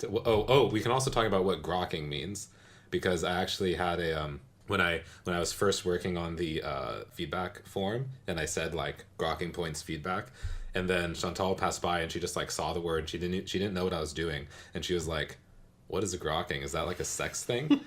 We can also talk about what grokking means, because I actually had a when I was first working on the feedback form, and I said like grokking points feedback, and then Chantal passed by and she just like saw the word. She didn't know what I was doing, and she was like, "What is a grokking? Is that like a sex thing?"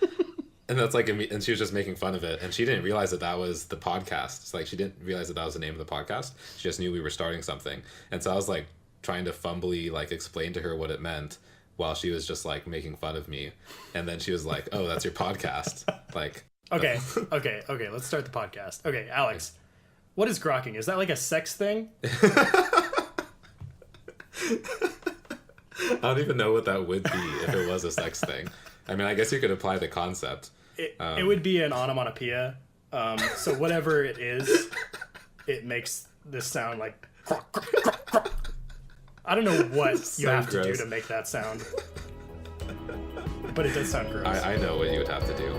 And that's like, and she was just making fun of it, and she didn't realize that that was the podcast. It's like she didn't realize that that was the name of the podcast. She just knew we were starting something, and so I was like trying to fumbly like explain to her what it meant, while she was just like making fun of me, and then she was like, "Oh, that's your podcast." Like, okay, let's start the podcast. Okay, Alex, what is grokking? Is that like a sex thing? I don't even know what that would be if it was a sex thing. I mean, I guess you could apply the concept. It would be an onomatopoeia. So whatever it is, it makes this sound like krok, krok, krok, krok. I don't know what you have to do to make that sound, but it does sound gross. I know what you would have to do.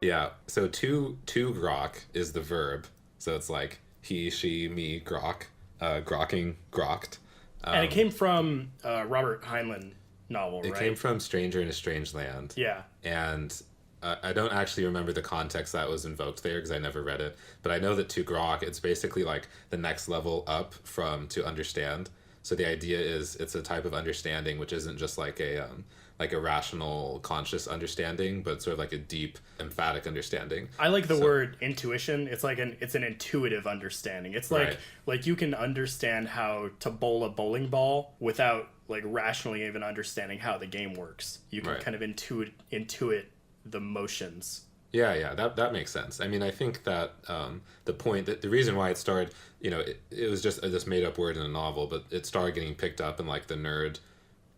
Yeah, so to grok is the verb. So it's like he, she, me, grok, grokking, grokt. And it came from Robert Heinlein novel, right? It came from Stranger in a Strange Land. Yeah. And I don't actually remember the context that was invoked there because I never read it. But I know that to grok, it's basically like the next level up from to understand. So the idea is it's a type of understanding which isn't just like a rational, conscious understanding, but sort of like a deep, emphatic understanding. I like the word intuition. It's like it's an intuitive understanding. It's like like you can understand how to bowl a bowling ball without like rationally even understanding how the game works. You can kind of intuit the motions. Yeah, that makes sense. I mean, I think that the reason why it started, it was just this made up word in a novel, but it started getting picked up in like the nerd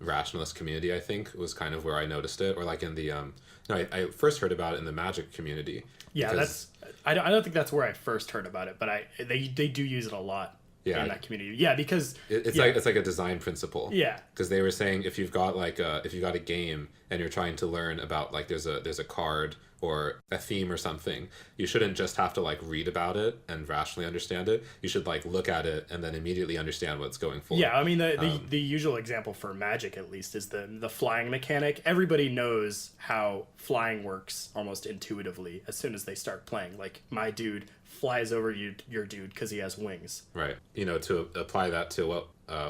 rationalist community, I think, was kind of where I noticed it, or like in the I first heard about it in the magic community. Yeah, I don't think that's where I first heard about it, but they do use it a lot in that community. Yeah, because it's like a design principle. Yeah, because they were saying if you've got a game and you're trying to learn about like there's a card or a theme or something, you shouldn't just have to like read about it and rationally understand it. You should like look at it and then immediately understand what's going for. Yeah, I mean the usual example for magic, at least, is the flying mechanic. Everybody knows how flying works almost intuitively as soon as they start playing. Like, my dude flies over your dude because he has wings. Right. To apply that to what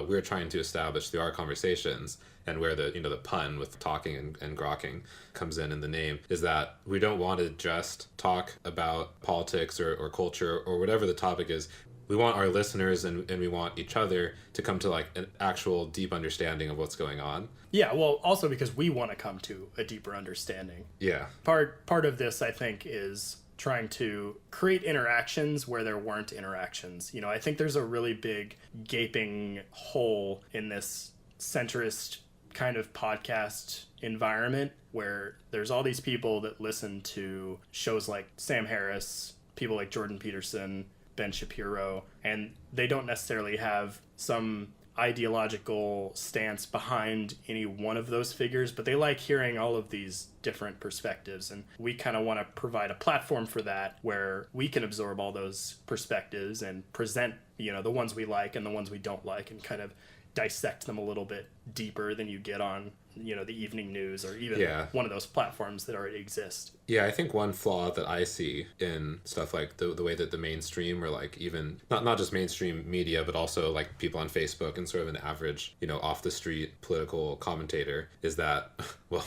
we're trying to establish through our conversations, and where the pun with talking and grokking comes in the name, is that we don't want to just talk about politics or culture or whatever the topic is. We want our listeners and we want each other to come to like an actual deep understanding of what's going on. Yeah, well, also because we want to come to a deeper understanding. Yeah. Part of this, I think, is trying to create interactions where there weren't interactions. I think there's a really big gaping hole in this centrist kind of podcast environment where there's all these people that listen to shows like Sam Harris, people like Jordan Peterson, Ben Shapiro, and they don't necessarily have some ideological stance behind any one of those figures, but they like hearing all of these different perspectives, and we kind of want to provide a platform for that where we can absorb all those perspectives and present the ones we like and the ones we don't like, and kind of dissect them a little bit deeper than you get on the evening news or even one of those platforms that already exist. Yeah, I think one flaw that I see in stuff like the way that the mainstream, or like even not just mainstream media, but also like people on Facebook and sort of an average off the street political commentator, is that well,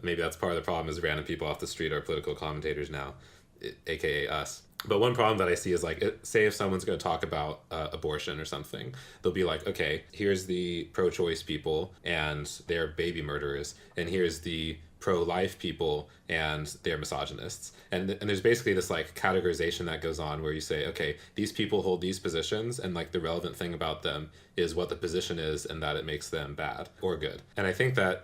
maybe that's part of the problem, is random people off the street are political commentators now, aka us. But one problem that I see is like, say if someone's going to talk about abortion or something, they'll be like, okay, here's the pro-choice people and they're baby murderers, and here's the pro-life people and they're misogynists. And there's basically this like categorization that goes on where you say, okay, these people hold these positions, and like the relevant thing about them is what the position is and that it makes them bad or good. And I think that,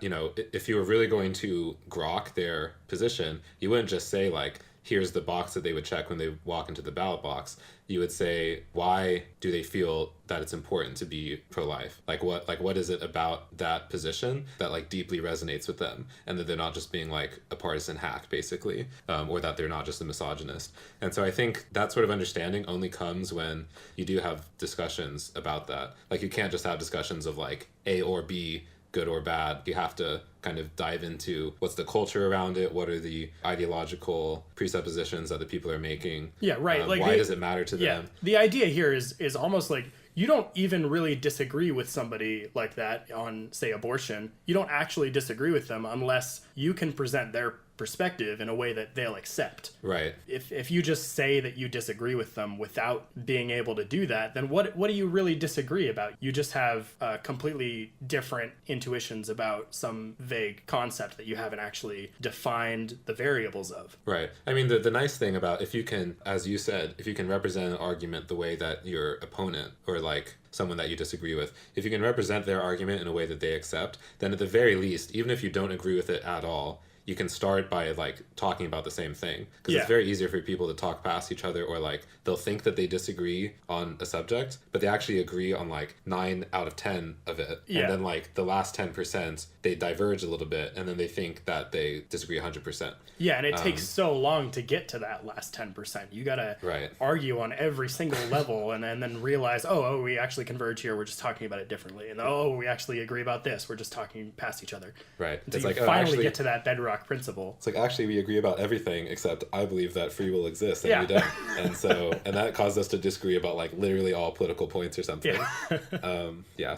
if you were really going to grok their position, you wouldn't just say like, here's the box that they would check when they walk into the ballot box. You would say, why do they feel that it's important to be pro-life? What is it about that position that like deeply resonates with them, and that they're not just being like a partisan hack, basically, or that they're not just a misogynist. And so I think that sort of understanding only comes when you do have discussions about that. Like, you can't just have discussions of like A or B, good or bad. You have to kind of dive into what's the culture around it, what are the ideological presuppositions that the people are making. Yeah, right. Why does it matter to them? The idea here is almost like you don't even really disagree with somebody like that on, say, abortion. You don't actually disagree with them unless you can present their perspective in a way that they'll accept. Right. If you just say that you disagree with them without being able to do that, then what do you really disagree about? You just have completely different intuitions about some vague concept that you haven't actually defined the variables of. Right. I mean, the nice thing about, if you can, as you said, if you can represent an argument the way that your opponent, or like someone that you disagree with, if you can represent their argument in a way that they accept, then at the very least, even if you don't agree with it at all, you can start by like talking about the same thing, because it's very easier for people to talk past each other, or like they'll think that they disagree on a subject, but they actually agree on like 9 out of 10 of it. And then like the last 10%, they diverge a little bit, and then they think that they disagree 100%. Yeah, and it takes so long to get to that last 10%. You gotta argue on every single level, and then realize, oh, we actually converge here. We're just talking about it differently. And we actually agree about this. We're just talking past each other. Right. Until it's you like, finally get to that bedrock principle. It's like, actually, we agree about everything except I believe that free will exists, and you don't. And that caused us to disagree about like literally all political points or something.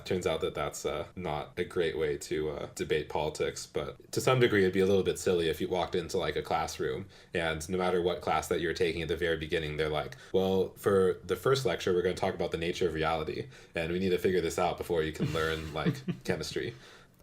Turns out that that's not a great way to debate politics, but to some degree it'd be a little bit silly if you walked into like a classroom, and no matter what class that you're taking at the very beginning, they're like, well, for the first lecture we're going to talk about the nature of reality, and we need to figure this out before you can learn like chemistry.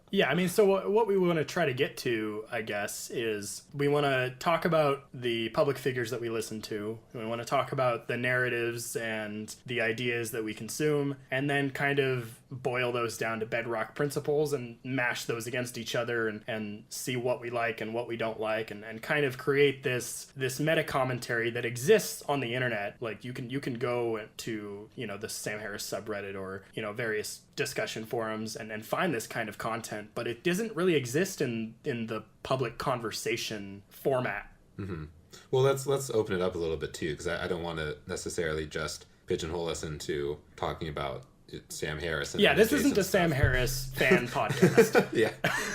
Yeah, I mean, so what we want to try to get to, I guess, is we want to talk about the public figures that we listen to. We want to talk about the narratives and the ideas that we consume, and then kind of boil those down to bedrock principles and mash those against each other, and see what we like and what we don't like, and kind of create this meta commentary that exists on the internet. Like, you can go to, the Sam Harris subreddit, or, various discussion forums, and find this kind of content, but it doesn't really exist in the public conversation format. Mm-hmm. Well, let's open it up a little bit too, because I don't want to necessarily just pigeonhole us into talking about Sam Harris. Yeah, this isn't a Sam Harris fan podcast. Yeah,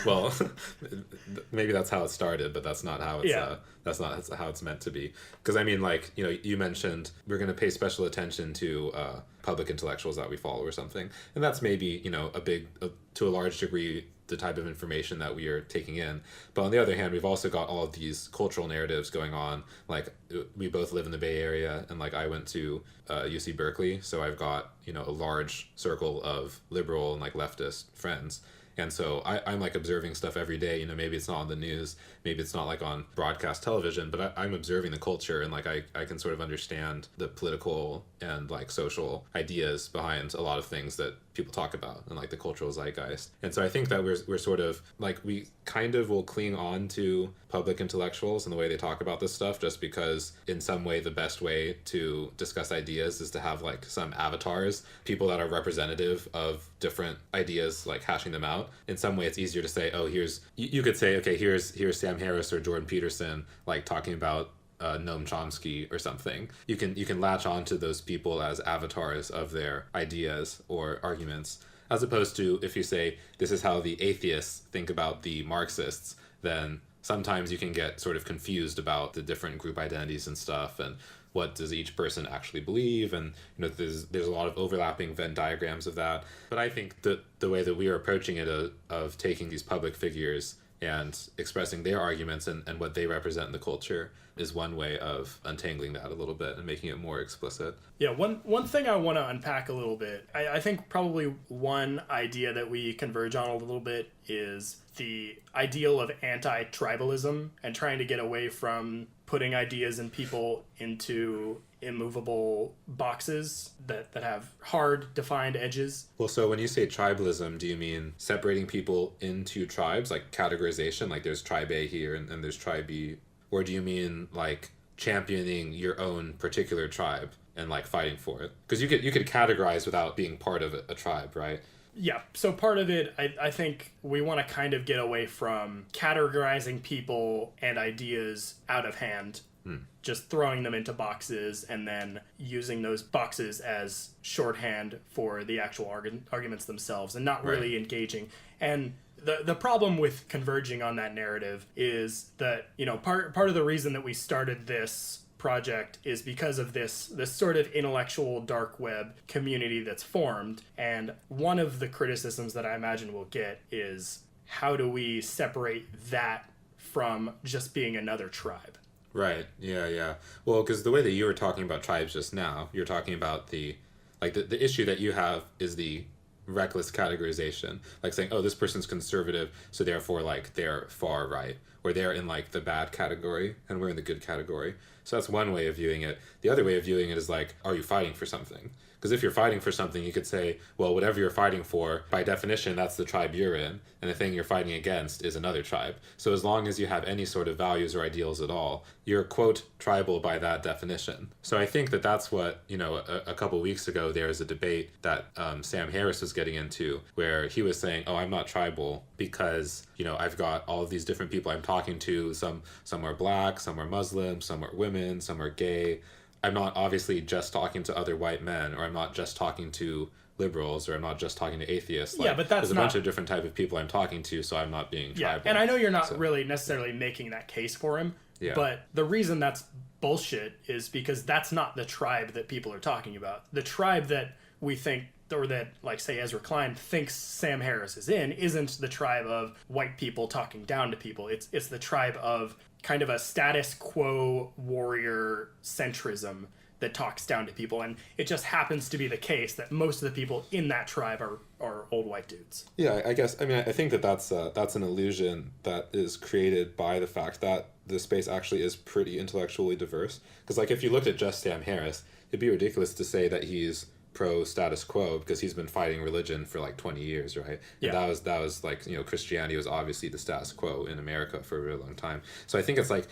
well, maybe that's how it started, but that's not how it's that's not how it's meant to be. Because I mean, like, you mentioned we're going to pay special attention to public intellectuals that we follow or something, and that's maybe to a large degree the type of information that we are taking in. But on the other hand, we've also got all of these cultural narratives going on. Like, we both live in the Bay Area, and like I went to UC Berkeley, so I've got a large circle of liberal and like leftist friends. And so I'm like observing stuff every day. Maybe it's not on the news, maybe it's not like on broadcast television, but I'm observing the culture, and like I can sort of understand the political and like social ideas behind a lot of things that people talk about, and like the cultural zeitgeist. And so I think that we're sort of like, we kind of will cling on to public intellectuals and the way they talk about this stuff, just because in some way the best way to discuss ideas is to have like some avatars, people that are representative of different ideas, like hashing them out. In some way it's easier to say, oh, you could say, okay, here's Sam Harris or Jordan Peterson like talking about Noam Chomsky or something. You can latch on to those people as avatars of their ideas or arguments, as opposed to if you say this is how the atheists think about the Marxists, then sometimes you can get sort of confused about the different group identities and stuff, and what does each person actually believe, and there's a lot of overlapping Venn diagrams of that. But I think that the way that we are approaching it of taking these public figures and expressing their arguments and what they represent in the culture is one way of untangling that a little bit and making it more explicit. Yeah, one thing I want to unpack a little bit, I think probably one idea that we converge on a little bit is the ideal of anti-tribalism, and trying to get away from putting ideas and people into immovable boxes that have hard defined edges. Well, so when you say tribalism, do you mean separating people into tribes, like categorization, like there's tribe A here and there's tribe B? Or do you mean like championing your own particular tribe and like fighting for it, because you could categorize without being part of a tribe, right? Yeah, so part of it, I think we want to kind of get away from categorizing people and ideas out of hand, just throwing them into boxes and then using those boxes as shorthand for the actual arguments themselves and not really engaging. And the problem with converging on that narrative is that, you know, part of the reason that we started this project is because of this sort of intellectual dark web community that's formed. And one of the criticisms that I imagine we'll get is, how do we separate that from just being another tribe? Right. Yeah. Well, because the way that you were talking about tribes just now, you're talking about the issue that you have is the reckless categorization, like saying, oh, this person's conservative, so therefore like they're far right, or they're in like the bad category and we're in the good category. So that's one way of viewing it. The other way of viewing it is like, are you fighting for something? Because if you're fighting for something, you could say, well, whatever you're fighting for, by definition, that's the tribe you're in, and the thing you're fighting against is another tribe. So as long as you have any sort of values or ideals at all, you're, quote, tribal by that definition. So I think that that's what, you know, a couple weeks ago, there was a debate that Sam Harris was getting into, where he was saying, oh, I'm not tribal because, you know, I've got all of these different people I'm talking to. Some are black, some are Muslim, some are women, some are gay. I'm not obviously just talking to other white men, or I'm not just talking to liberals, or I'm not just talking to atheists. Like, yeah, but that's there's a bunch of different type of people I'm talking to, so I'm not being tribal. Yeah, and I know you're not really necessarily making that case for him, but the reason that's bullshit is because that's not the tribe that people are talking about. The tribe that we think, or that, like, say, Ezra Klein thinks Sam Harris is in, isn't the tribe of white people talking down to people. It's the tribe of kind of a status quo warrior centrism that talks down to people, and it just happens to be the case that most of the people in that tribe are old white dudes. Yeah, I guess, I mean, I think that's an illusion that is created by the fact that the space actually is pretty intellectually diverse. Because, like, if you looked at just Sam Harris, it'd be ridiculous to say that he's pro status quo, because he's been fighting religion for like 20 years, right? Yeah. And that was like, you know, Christianity was obviously the status quo in America for a really long time. So I think it's like,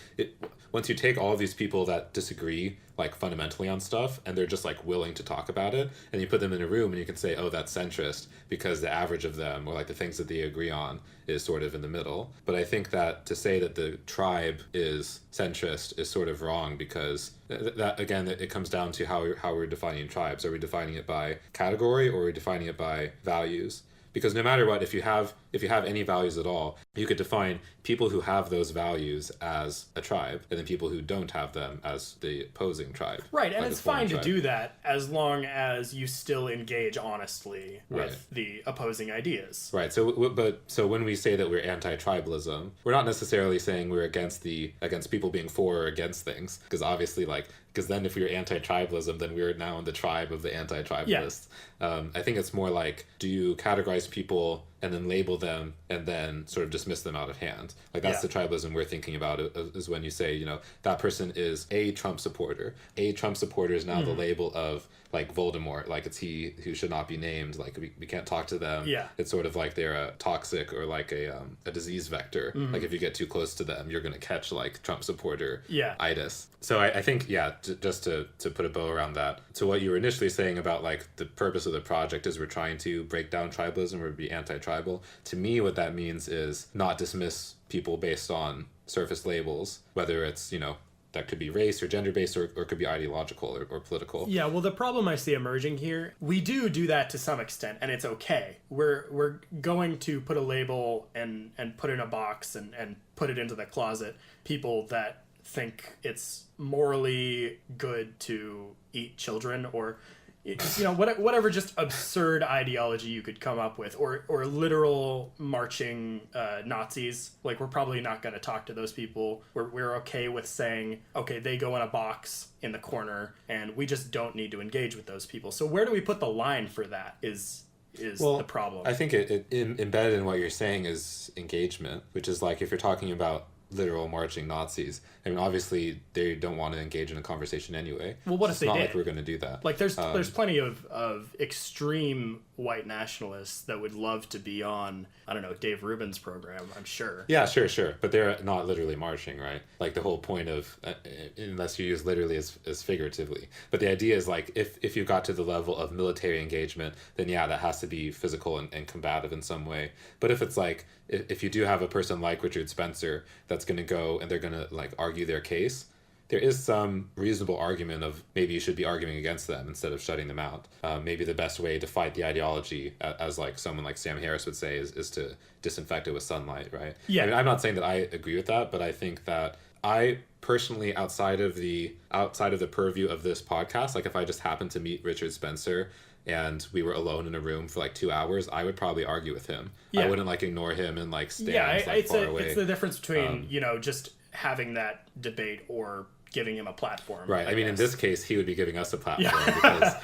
once you take all of these people that disagree like fundamentally on stuff, and they're just like willing to talk about it, and you put them in a room and you can say, oh, that's centrist, because the average of them, or like the things that they agree on, is sort of in the middle. But I think that to say that the tribe is centrist is sort of wrong, because that again, it comes down to how we're defining tribes. Are we defining it by category, or are we defining it by values? Because no matter what, if you have any values at all, you could define people who have those values as a tribe, and then people who don't have them as the opposing tribe. Right, and it's fine to do that as long as you still engage honestly with the opposing ideas. Right. So when we say that we're anti-tribalism, we're not necessarily saying we're against people being for or against things, because obviously, like, because then if we're anti-tribalism, then we're now in the tribe of the anti-tribalists. Yeah. I think it's more like, do you categorize people and then label them and then sort of dismiss them out of hand? Like, that's the tribalism we're thinking about, is when you say, you know, that person is a Trump supporter. A Trump supporter is now the label of, like, Voldemort. Like, it's he who should not be named. Like, we can't talk to them. Yeah. It's sort of like they're a toxic, or like a disease vector. Like, if you get too close to them, you're going to catch, like, Trump supporter itis. So I think, just to put a bow around that, to what you were initially saying about, like, the purpose of the project is we're trying to break down tribalism or be anti-tribal. To me, what that means is not dismiss people based on surface labels, whether it's, you know, that could be race or gender based, or it could be ideological or political. Yeah, well, the problem I see emerging here, we do that to some extent, and it's okay. We're going to put a label and put in a box and put it into the closet people that think it's morally good to eat children, or, you know, whatever just absurd ideology you could come up with, or literal marching Nazis. Like, we're probably not going to talk to those people. We're okay with saying, okay, they go in a box in the corner, and we just don't need to engage with those people. So where do we put the line for that is the problem. I think it embedded in what you're saying is engagement, which is like, if you're talking about literal marching Nazis. I mean, obviously they don't want to engage in a conversation anyway. Well, what if It's they not did? like we're going to do that. Like there's plenty of extreme white nationalists that would love to be on, I don't know, Dave Rubin's program, I'm sure. Yeah, sure. But they're not literally marching, right? Like the whole point of, unless you use literally as figuratively. But the idea is like, if you got to the level of military engagement, then yeah, that has to be physical and combative in some way. But if it's like, if you do have a person like Richard Spencer that's going to go and they're going to like argue their case, there is some reasonable argument of maybe you should be arguing against them instead of shutting them out. Maybe the best way to fight the ideology, as like someone like Sam Harris would say, is to disinfect it with sunlight, right? Yeah. I mean, I'm not saying that I agree with that, but I think that I personally, outside of the purview of this podcast, like if I just happened to meet Richard Spencer and we were alone in a room for like 2 hours, I would probably argue with him. Yeah. I wouldn't like ignore him and like stand it's far away. It's the difference between, just having that debate or giving him a platform. Right. I mean, in this case, he would be giving us a platform because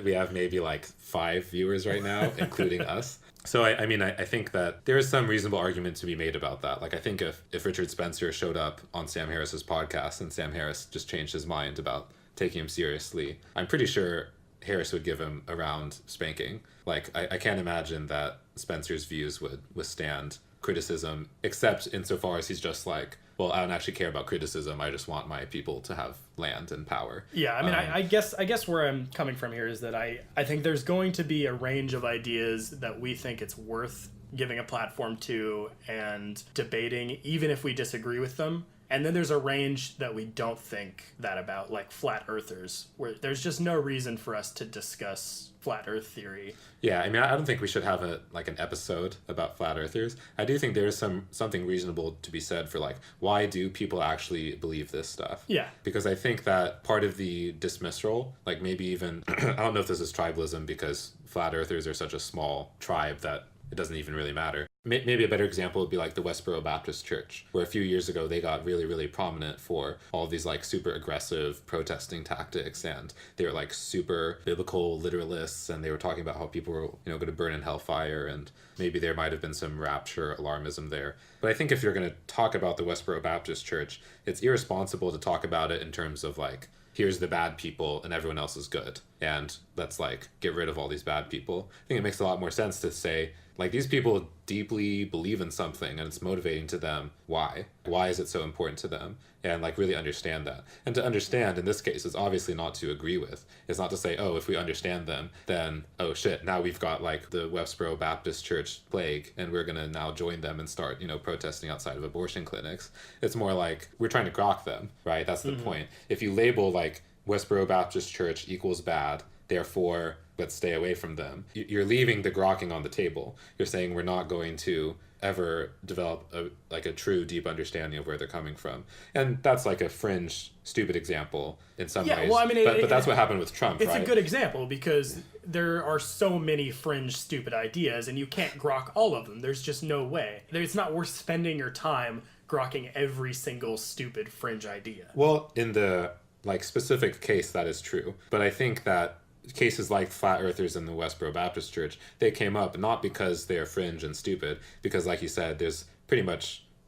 we have maybe like 5 viewers right now, including us. So I mean, I think that there is some reasonable argument to be made about that. Like, I think if Richard Spencer showed up on Sam Harris's podcast and Sam Harris just changed his mind about taking him seriously, I'm pretty sure Harris would give him a round spanking. Like, I can't imagine that Spencer's views would withstand criticism, except insofar as he's just like, well, I don't actually care about criticism. I just want my people to have land and power. Yeah, I mean, I guess where I'm coming from here is that I think there's going to be a range of ideas that we think it's worth giving a platform to and debating, even if we disagree with them. And then there's a range that we don't think that about, like flat earthers, where there's just no reason for us to discuss flat earth theory. Yeah, I mean, I don't think we should have an episode about flat earthers. I do think there's something reasonable to be said for like, why do people actually believe this stuff? Yeah. Because I think that part of the dismissal, like maybe even, I don't know if this is tribalism because flat earthers are such a small tribe that it doesn't even really matter. Maybe a better example would be like the Westboro Baptist Church, where a few years ago they got really, really prominent for all these like super aggressive protesting tactics, and they were like super biblical literalists, and they were talking about how people were, going to burn in hellfire, and maybe there might have been some rapture alarmism there. But I think if you're going to talk about the Westboro Baptist Church, it's irresponsible to talk about it in terms of like, here's the bad people and everyone else is good, and let's like get rid of all these bad people. I think it makes a lot more sense to say, like, these people deeply believe in something and it's motivating to them. Why is it so important to them? And like really understand that. And to understand in this case is obviously not to agree with. It's not to say, oh, if we understand them, then oh shit, now we've got like the Westboro Baptist Church plague and we're gonna now join them and start protesting outside of abortion clinics. It's more like we're trying to grok them, right? That's the point. If you label like Westboro Baptist Church equals bad, therefore let's stay away from them, you're leaving the grokking on the table. You're saying we're not going to ever develop a true deep understanding of where they're coming from. And that's like a fringe stupid example in some ways. Well, I mean, but that's what happened with Trump, it's right? a good example because there are so many fringe stupid ideas and you can't grok all of them. There's just no way. It's not worth spending your time grokking every single stupid fringe idea. Well, in the like specific case, that is true. But I think that cases like flat earthers in the Westboro Baptist Church, they came up not because they're fringe and stupid, because like you said, there's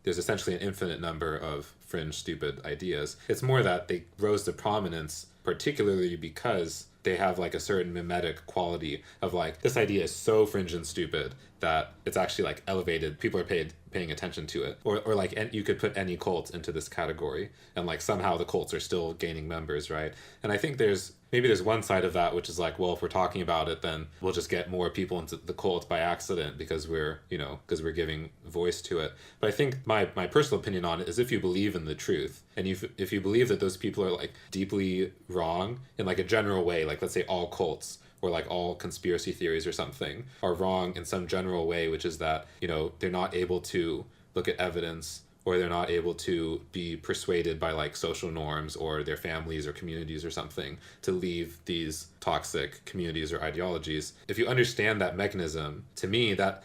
essentially an infinite number of fringe stupid ideas. It's more that they rose to prominence particularly because they have like a certain mimetic quality of like, this idea is so fringe and stupid that it's actually like elevated. People are paying attention to it. Or like, and you could put any cult into this category and like somehow the cults are still gaining members, right? And I think there's one side of that which is like, well, if we're talking about it, then we'll just get more people into the cult by accident because we're giving voice to it. But I think my personal opinion on it is, if you believe in the truth and if you believe that those people are like deeply wrong in like a general way, like let's say all cults or like all conspiracy theories or something are wrong in some general way, which is that, they're not able to look at evidence, or they're not able to be persuaded by like social norms or their families or communities or something to leave these toxic communities or ideologies. If you understand that mechanism, to me, that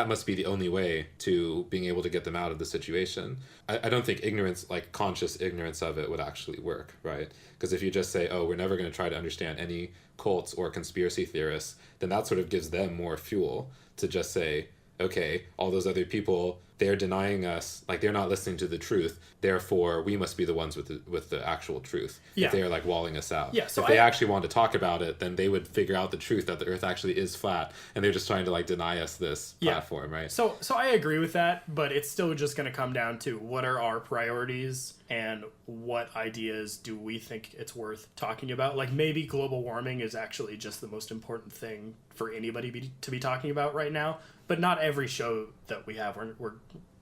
must be the only way to being able to get them out of the situation. I don't think ignorance, like conscious ignorance of it, would actually work, right? Because if you just say, oh, we're never going to try to understand any cults or conspiracy theorists, then that sort of gives them more fuel to just say, okay, all those other people they're denying us, like they're not listening to the truth, therefore we must be the ones with the actual truth. Yeah. If they're like walling us out. Yeah, so if they actually want to talk about it, then they would figure out the truth that the earth actually is flat, and they're just trying to like deny us this platform, right? So I agree with that, but it's still just going to come down to what are our priorities and what ideas do we think it's worth talking about. Like maybe global warming is actually just the most important thing for anybody to be talking about right now, but not every show that we have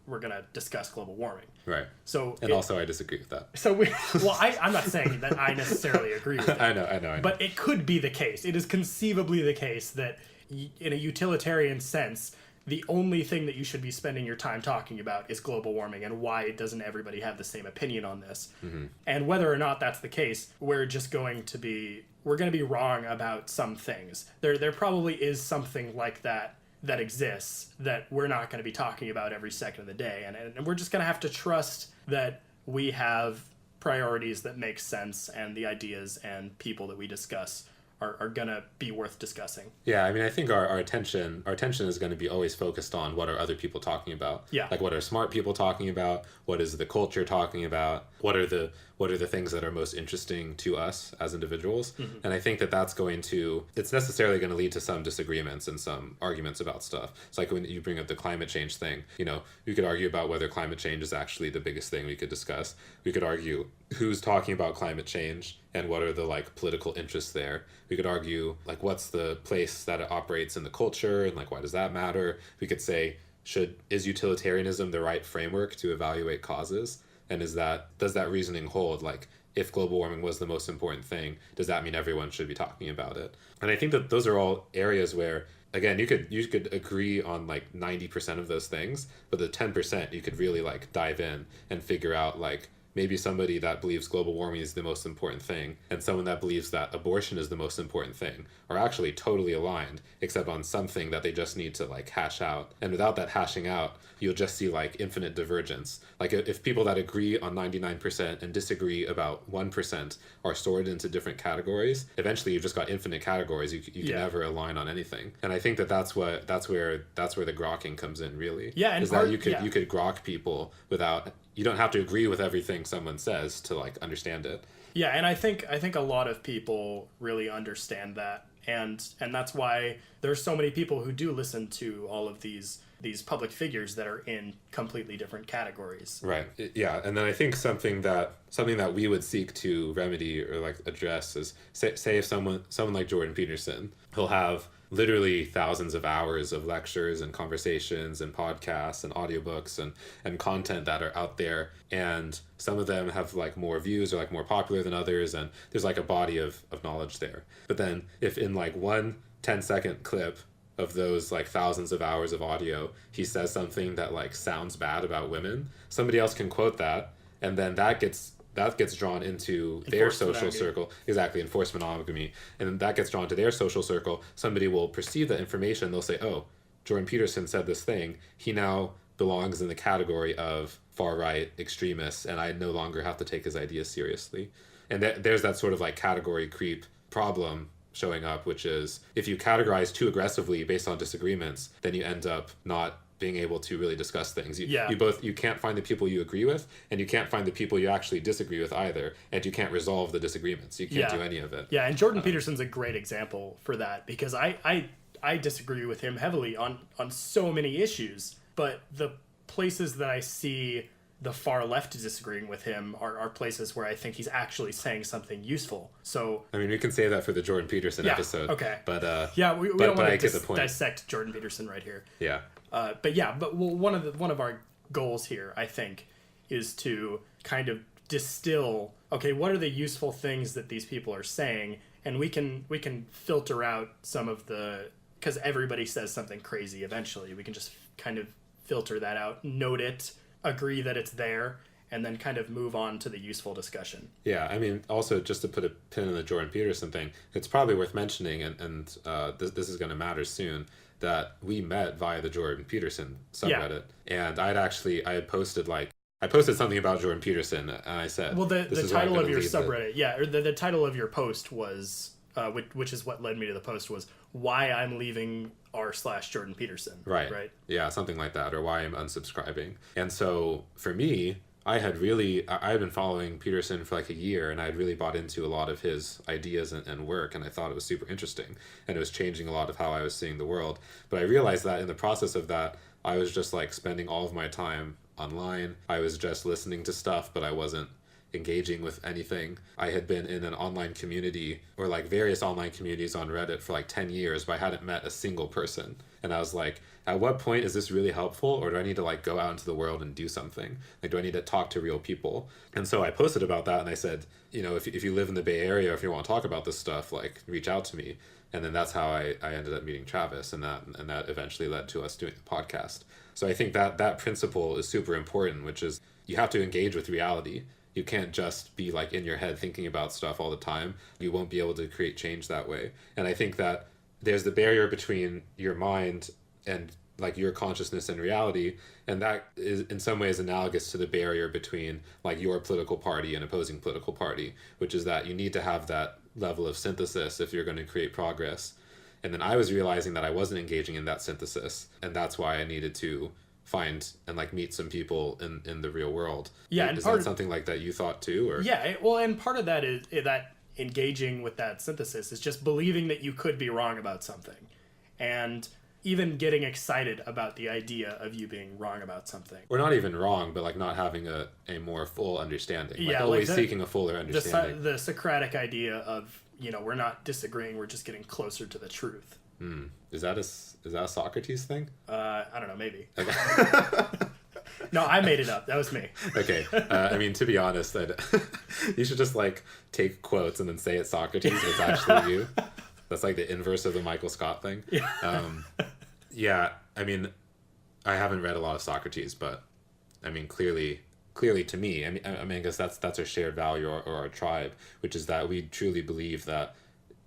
we're going to discuss global warming. Right. So also I disagree with that. So I'm not saying that I necessarily agree with it. I know. But it could be the case. It is conceivably the case that in a utilitarian sense, the only thing that you should be spending your time talking about is global warming and why doesn't everybody have the same opinion on this. Mm-hmm. And whether or not that's the case, we're going to be wrong about some things. There probably is something like that exists that we're not going to be talking about every second of the day. And we're just going to have to trust that we have priorities that make sense and the ideas and people that we discuss are going to be worth discussing. Yeah, I mean, I think our attention is going to be always focused on what are other people talking about. Yeah. Like what are smart people talking about? What is the culture talking about? What are the things that are most interesting to us as individuals? Mm-hmm. And I think it's necessarily going to lead to some disagreements and some arguments about stuff. It's like when you bring up the climate change thing, you could argue about whether climate change is actually the biggest thing we could discuss. We could argue who's talking about climate change and what are the like political interests there. We could argue like what's the place that it operates in the culture and like why does that matter? We could say is utilitarianism the right framework to evaluate causes? And does that reasoning hold? Like if global warming was the most important thing, does that mean everyone should be talking about it? And I think that those are all areas where, again, you could agree on like 90% of those things, but the 10% you could really like dive in and figure out like maybe somebody that believes global warming is the most important thing and someone that believes that abortion is the most important thing are actually totally aligned, except on something that they just need to like hash out. And without that hashing out, you'll just see like infinite divergence. Like if people that agree on 99% and disagree about 1% are sorted into different categories, eventually you've just got infinite categories. You can never align on anything. And I think that's where the grokking comes in, really. Yeah, and you could grok people without. You don't have to agree with everything someone says to like understand it. Yeah, and I think a lot of people really understand that, and that's why there's so many people who do listen to all of these public figures that are in completely different categories. Right. Yeah, and then I think something that we would seek to remedy or like address is say if someone like Jordan Peterson, he'll have literally thousands of hours of lectures and conversations and podcasts and audiobooks and content that are out there, and some of them have like more views or like more popular than others, and there's like a body of knowledge there. But then if in like one 10-second clip of those like thousands of hours of audio he says something that like sounds bad about women, somebody else can quote that, and then that gets drawn into their social circle. Exactly, enforced monogamy. And that gets drawn to their social circle. Somebody will perceive that information. They'll say, oh, Jordan Peterson said this thing. He now belongs in the category of far-right extremists, and I no longer have to take his ideas seriously. And there's that sort of like category creep problem showing up, which is if you categorize too aggressively based on disagreements, then you end up not being able to really discuss things. You can't find the people you agree with, and you can't find the people you actually disagree with either, and you can't resolve the disagreements. You can't do any of it. Yeah, and Jordan Peterson's a great example for that, because I disagree with him heavily on so many issues, but the places that I see the far left disagreeing with him are places where I think he's actually saying something useful. So I mean, we can say that for the Jordan Peterson episode. Okay. But we don't want to dissect Jordan Peterson right here. Yeah. But one of our goals here, I think, is to kind of distill, okay, what are the useful things that these people are saying, and we can filter out some of the, because everybody says something crazy eventually. We can just kind of filter that out, note it, agree that it's there, and then kind of move on to the useful discussion. Yeah, I mean, also just to put a pin in the Jordan Peterson thing, it's probably worth mentioning, and this is going to matter soon, that we met via the Jordan Peterson subreddit. Yeah. And I had posted something about Jordan Peterson, and I said, well, the title of your subreddit, or the title of your post was, which is what led me to the post, was why I'm leaving r/Jordan Peterson. Right. Yeah, something like that, or why I'm unsubscribing. And so for me, I had been following Peterson for like a year, and I had really bought into a lot of his ideas and work, and I thought it was super interesting, and it was changing a lot of how I was seeing the world. But I realized that in the process of that, I was just like spending all of my time online. I was just listening to stuff, but I wasn't engaging with anything. I had been in an online community, or like various online communities on Reddit for like 10 years, but I hadn't met a single person. And I was like, at what point is this really helpful, or do I need to like go out into the world and do something? Like, do I need to talk to real people? And so I posted about that, and I said, if you live in the Bay Area, if you want to talk about this stuff, like reach out to me. And then that's how I ended up meeting Travis, and that eventually led to us doing the podcast. So I think that principle is super important, which is you have to engage with reality. You can't just be like in your head thinking about stuff all the time. You won't be able to create change that way. And I think that there's the barrier between your mind and like your consciousness and reality, and that is in some ways analogous to the barrier between like your political party and opposing political party, which is that you need to have that level of synthesis if you're going to create progress. And then I was realizing that I wasn't engaging in that synthesis, and that's why I needed to find and like meet some people in the real world. Yeah, and is that something like that you thought too? Or and part of that is that engaging with that synthesis is just believing that you could be wrong about something, and even getting excited about the idea of you being wrong about something. Or not even wrong, but like not having a more full understanding. Like always seeking a fuller understanding. The Socratic idea of, we're not disagreeing, we're just getting closer to the truth. Is that a Socrates thing? I don't know, maybe. Okay. No, I made it up. That was me. Okay. I mean, to be honest, you should just like take quotes and then say it's Socrates, but it's actually you. That's like the inverse of the Michael Scott thing. Yeah. I mean, I haven't read a lot of Socrates, but I mean, clearly to me, I guess that's our shared value or our tribe, which is that we truly believe that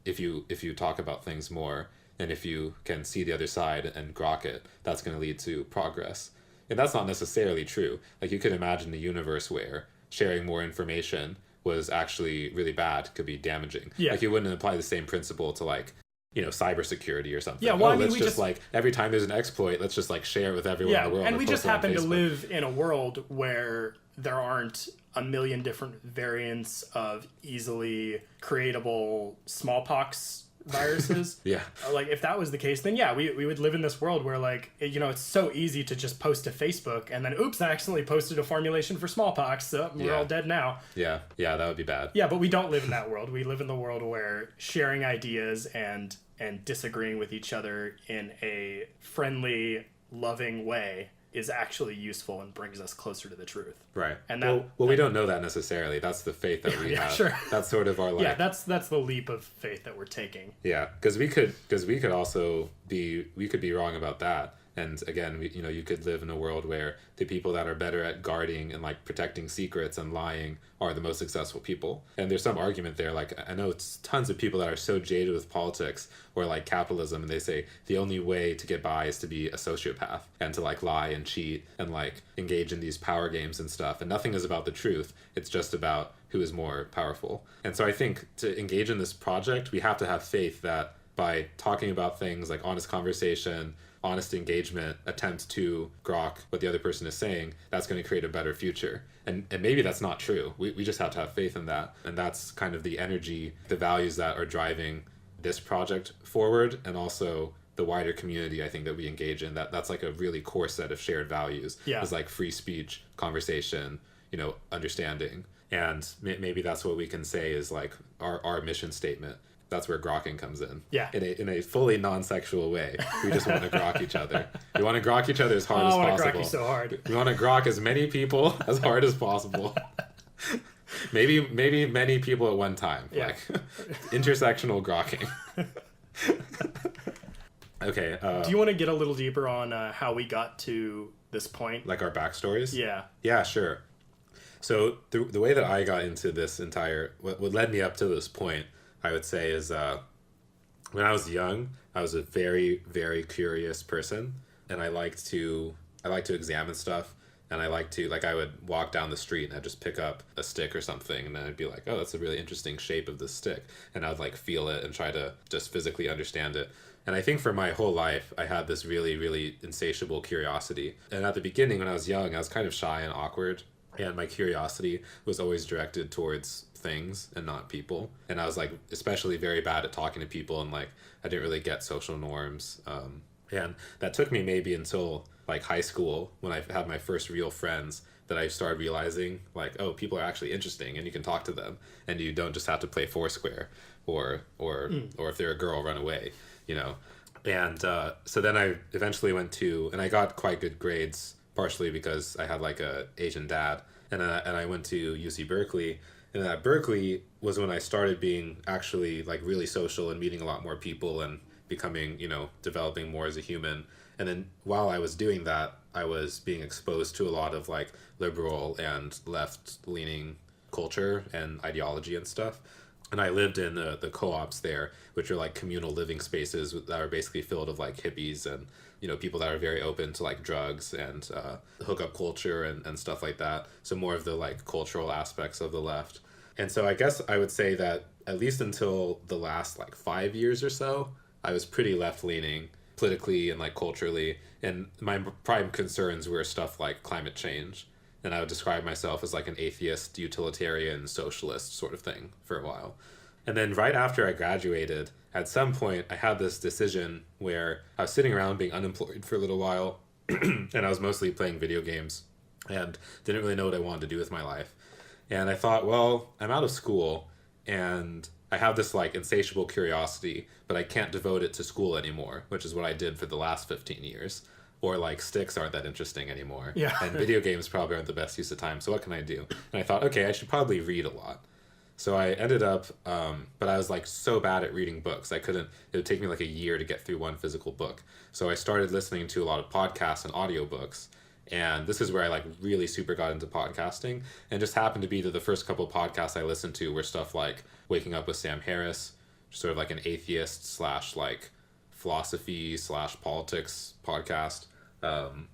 if you talk about things more, and if you can see the other side and grok it, that's going to lead to progress. And that's not necessarily true. Like, you could imagine a universe where sharing more information was actually really bad, could be damaging. Yeah. Like, you wouldn't apply the same principle to like, cybersecurity or something. Yeah, well, let's just like, every time there's an exploit, let's just like share it with everyone in the world. And we just happen to live in a world where there aren't a million different variants of easily creatable smallpox viruses. Yeah. Like, if that was the case, then we would live in this world where like, it's so easy to just post to Facebook and then, oops, I accidentally posted a formulation for smallpox, so we're all dead now. Yeah, that would be bad. Yeah, but we don't live in that world. We live in the world where sharing ideas and disagreeing with each other in a friendly, loving way is actually useful and brings us closer to the truth. Right. And we don't know that necessarily. That's the faith that we have. Sure. That's sort of our life. Yeah, that's the leap of faith that we're taking. Yeah, because we could also be wrong about that. And again, you could live in a world where the people that are better at guarding and like protecting secrets and lying are the most successful people. And there's some argument there. Like, I know it's tons of people that are so jaded with politics or like capitalism, and they say the only way to get by is to be a sociopath and to like lie and cheat and like engage in these power games and stuff. And nothing is about the truth. It's just about who is more powerful. And so I think to engage in this project, we have to have faith that by talking about things like honest conversation, honest engagement, attempt to grok what the other person is saying, that's going to create a better future. And maybe that's not true. We just have to have faith in that. And that's kind of the energy, the values that are driving this project forward, and also the wider community, I think, that we engage in. That's like a really core set of shared values. Yeah. It's like free speech, conversation, understanding. And maybe that's what we can say is like our mission statement. That's where grokking comes in. Yeah. In a fully non-sexual way. We just want to grok each other. We want to grok each other as hard as possible. I want to grok you so hard. We want to grok as many people as hard as possible. Maybe many people at one time. Yeah. Like intersectional grokking. Okay. Do you want to get a little deeper on how we got to this point? Like our backstories? Yeah. Yeah, sure. So the way that I got into this what led me up to this point, I would say, is when I was young, I was a very, very curious person, and I liked to examine stuff And I like to, like, I would walk down the street and I'd just pick up a stick or something, and then I'd be like, oh, that's a really interesting shape of this stick. And I would like feel it and try to just physically understand it. And I think for my whole life, I had this really, really insatiable curiosity. And at the beginning, when I was young, I was kind of shy and awkward. And my curiosity was always directed towards things and not people. And I was like, especially very bad at talking to people, and like, I didn't really get social norms. And that took me maybe until like high school, when I had my first real friends, that I started realizing like, oh, people are actually interesting and you can talk to them, and you don't just have to play Foursquare or if they're a girl, run away, you know. And so then I eventually went to, and I got quite good grades, partially because I had like a Asian dad, and I went to UC Berkeley. And at Berkeley was when I started being actually like really social and meeting a lot more people and becoming, you know, developing more as a human. And then while I was doing that, I was being exposed to a lot of like liberal and left-leaning culture and ideology and stuff. And I lived in the co-ops there, which are like communal living spaces that are basically filled with like hippies and, you know, people that are very open to like drugs and hookup culture and stuff like that. So more of the like cultural aspects of the left. And so I guess I would say that at least until the last like 5 years or so, I was pretty left-leaning politically and like culturally. And my prime concerns were stuff like climate change. And I would describe myself as like an atheist, utilitarian, socialist sort of thing for a while. And then right after I graduated, at some point, I had this decision where I was sitting around being unemployed for a little while, and I was mostly playing video games and didn't really know what I wanted to do with my life. And I thought, well, I'm out of school and I have this like insatiable curiosity, but I can't devote it to school anymore, which is what I did for the last 15 years. Or like sticks aren't that interesting anymore. Yeah. And video games probably aren't the best use of time. So what can I do? And I thought, okay, I should probably read a lot. So I ended up, but I was like so bad at reading books. I couldn't, it would take me like a year to get through one physical book. So I started listening to a lot of podcasts and audiobooks. And this is where I like really super got into podcasting. And just happened to be that the first couple podcasts I listened to were stuff like Waking Up with Sam Harris, sort of like an atheist slash like philosophy slash politics podcast. And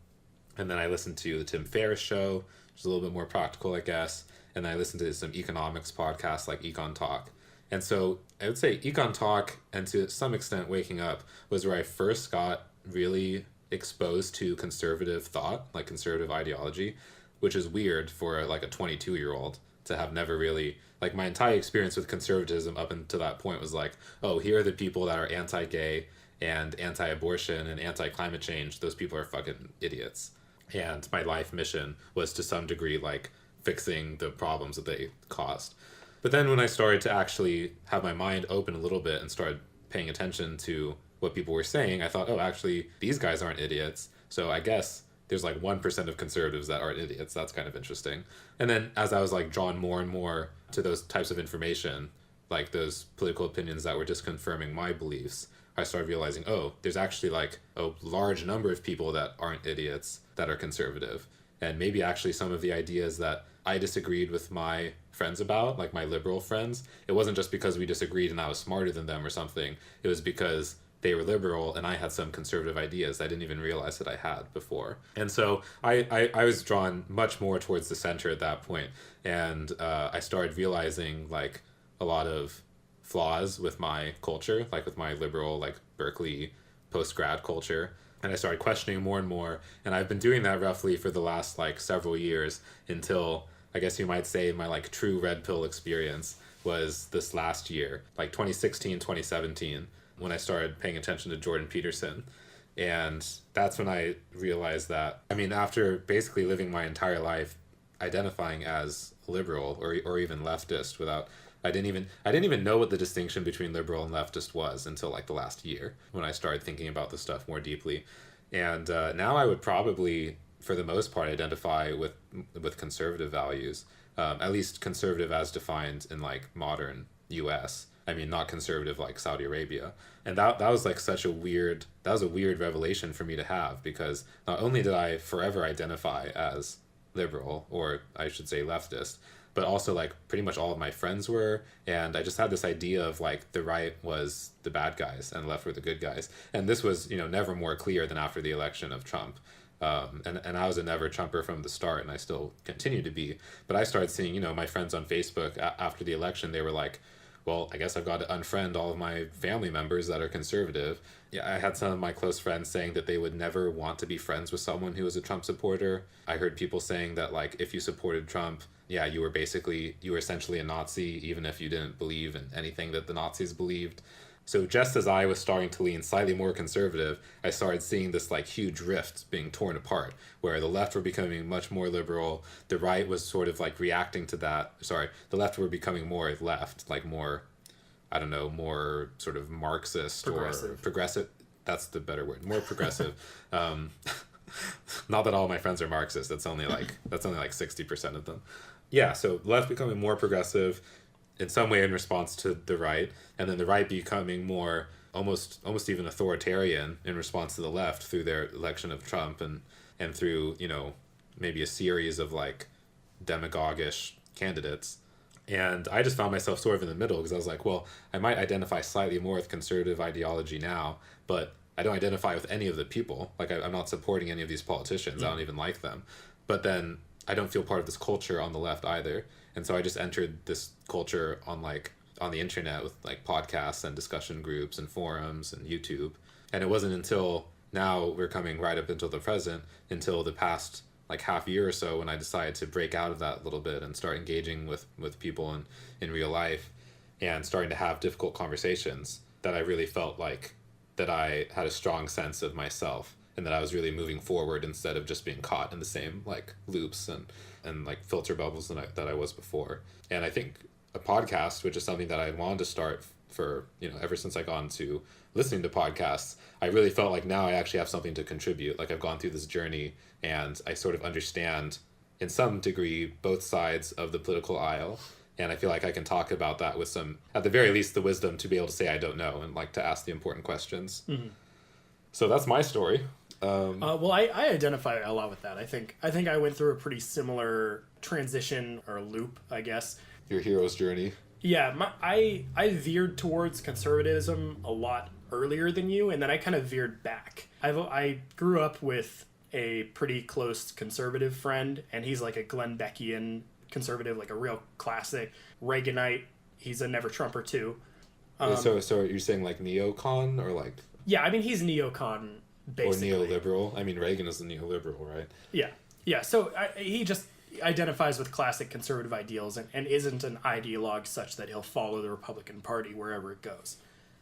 then I listened to the Tim Ferriss show, which is a little bit more practical, I guess. And then I listened to some economics podcasts like Econ Talk. And so I would say Econ Talk, and to some extent Waking Up, was where I first got really exposed to conservative thought, like conservative ideology, which is weird for like a 22-year-old to have never really, like my entire experience with conservatism up until that point was like, oh, here are the people that are anti-gay and anti-abortion and anti-climate change. Those people are fucking idiots. And my life mission was to some degree like fixing the problems that they caused. But then when I started to actually have my mind open a little bit and started paying attention to what people were saying, I thought, oh, actually, these guys aren't idiots. So I guess there's like 1% of conservatives that aren't idiots. That's kind of interesting. And then as I was like drawn more and more to those types of information, like those political opinions that were just confirming my beliefs, I started realizing, oh, there's actually like a large number of people that aren't idiots that are conservative. And maybe actually some of the ideas that I disagreed with my friends about, like my liberal friends, it wasn't just because we disagreed and I was smarter than them or something. It was because they were liberal and I had some conservative ideas I didn't even realize that I had before. And so I was drawn much more towards the center at that point. And I started realizing like a lot of flaws with my culture, like with my liberal, like Berkeley post-grad culture. And I started questioning more and more. And I've been doing that roughly for the last like several years until I guess you might say my like true red pill experience was this last year, like 2016, 2017, when I started paying attention to Jordan Peterson. And that's when I realized that, I mean, after basically living my entire life identifying as liberal or even leftist without, I didn't even know what the distinction between liberal and leftist was until like the last year when I started thinking about this stuff more deeply. And now I would probably, for the most part, identify with conservative values, at least conservative as defined in like modern US. I mean, not conservative like Saudi Arabia. And that was like that was a weird revelation for me to have, because not only did I forever identify as liberal, or I should say leftist, but also like pretty much all of my friends were, and I just had this idea of like the right was the bad guys and the left were the good guys. And this was, you know, never more clear than after the election of Trump. And I was a never Trumper from the start, and I still continue to be. But I started seeing, my friends on Facebook after the election, they were like, well, I guess I've got to unfriend all of my family members that are conservative. Yeah, I had some of my close friends saying that they would never want to be friends with someone who was a Trump supporter. I heard people saying that, like, if you supported Trump, yeah, you were essentially a Nazi, even if you didn't believe in anything that the Nazis believed. So just as I was starting to lean slightly more conservative, I started seeing this like huge rift being torn apart, where the left were becoming much more liberal, the right was sort of like reacting to that. Sorry, the left were becoming more left, like more, I don't know, more sort of Marxist or progressive. That's the better word, more progressive. Not that all my friends are Marxist. That's only like 60% of them. Yeah, so left becoming more progressive, in some way in response to the right, and then the right becoming more almost even authoritarian in response to the left through their election of Trump and through maybe a series of like demagogish candidates. And I just found myself sort of in the middle, because I was like, well, I might identify slightly more with conservative ideology now, but I don't identify with any of the people. Like I'm not supporting any of these politicians. I don't even like them. But then I don't feel part of this culture on the left either. And so I just entered this culture on the internet with like podcasts and discussion groups and forums and YouTube. And it wasn't until now, we're coming right up until the present, until the past like half year or so, when I decided to break out of that a little bit and start engaging with people in real life and starting to have difficult conversations, that I really felt like that I had a strong sense of myself and that I was really moving forward instead of just being caught in the same like loops and like filter bubbles that I was before. And I think a podcast, which is something that I wanted to start for, ever since I got into listening to podcasts, I really felt like now I actually have something to contribute. Like I've gone through this journey and I sort of understand in some degree both sides of the political aisle. And I feel like I can talk about that with some, at the very least, the wisdom to be able to say I don't know and like to ask the important questions. Mm-hmm. So that's my story. Well, I identify a lot with that. I think I went through a pretty similar transition or loop, I guess. Your hero's journey. Yeah, I veered towards conservatism a lot earlier than you, and then I kind of veered back. I grew up with a pretty close conservative friend, and he's like a Glenn Beckian conservative, like a real classic Reaganite. He's a never Trumper too. So you're saying like neocon or like? Yeah, I mean he's neocon basically. Or neoliberal. I mean Reagan is a neoliberal, right? Yeah. So he just identifies with classic conservative ideals and isn't an ideologue such that he'll follow the Republican Party wherever it goes.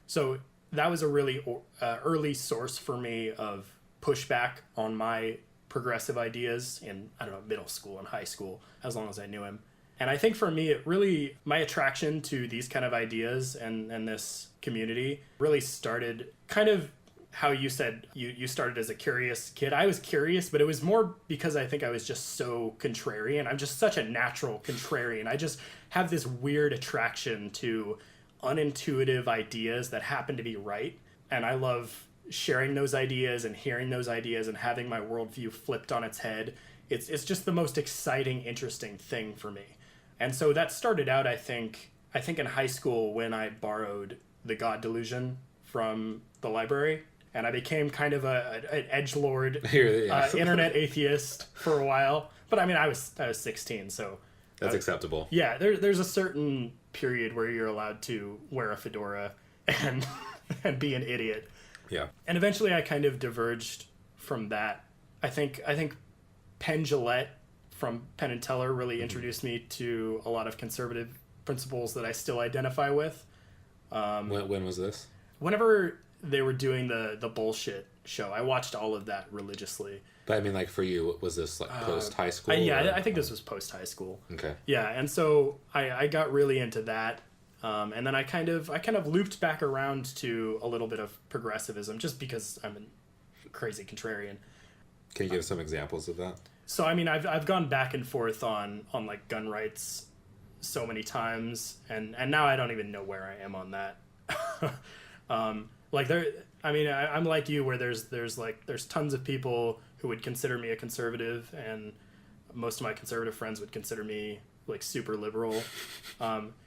So that was a really early source for me of pushback on my progressive ideas in, I don't know, middle school and high school, as long as I knew him. And I think for me, it really, my attraction to these kind of ideas and this community really started kind of how you said you started as a curious kid. I was curious, but it was more because I think I was just so contrarian. I'm just such a natural contrarian. I just have this weird attraction to unintuitive ideas that happen to be right. And I love sharing those ideas and hearing those ideas and having my worldview flipped on its head. It's just the most exciting, interesting thing for me. And so that started out, I think in high school when I borrowed The God Delusion from the library. And I became kind of an edgelord, internet atheist for a while. But I mean, I was 16, so that's acceptable. Yeah, there's a certain period where you're allowed to wear a fedora and be an idiot. Yeah. And eventually, I kind of diverged from that. I think Penn Jillette from Penn and Teller really introduced me to a lot of conservative principles that I still identify with. When was this? Whenever they were doing the bullshit show, I watched all of that religiously. But I mean, like for you, was this like post high school? I think this was post high school. Okay. Yeah, and so I got really into that, and then I kind of looped back around to a little bit of progressivism just because I'm a crazy contrarian. Can you give some examples of that? So I mean, I've gone back and forth on like gun rights so many times, and now I don't even know where I am on that. I'm like you, where there's tons of people who would consider me a conservative, and most of my conservative friends would consider me like super liberal.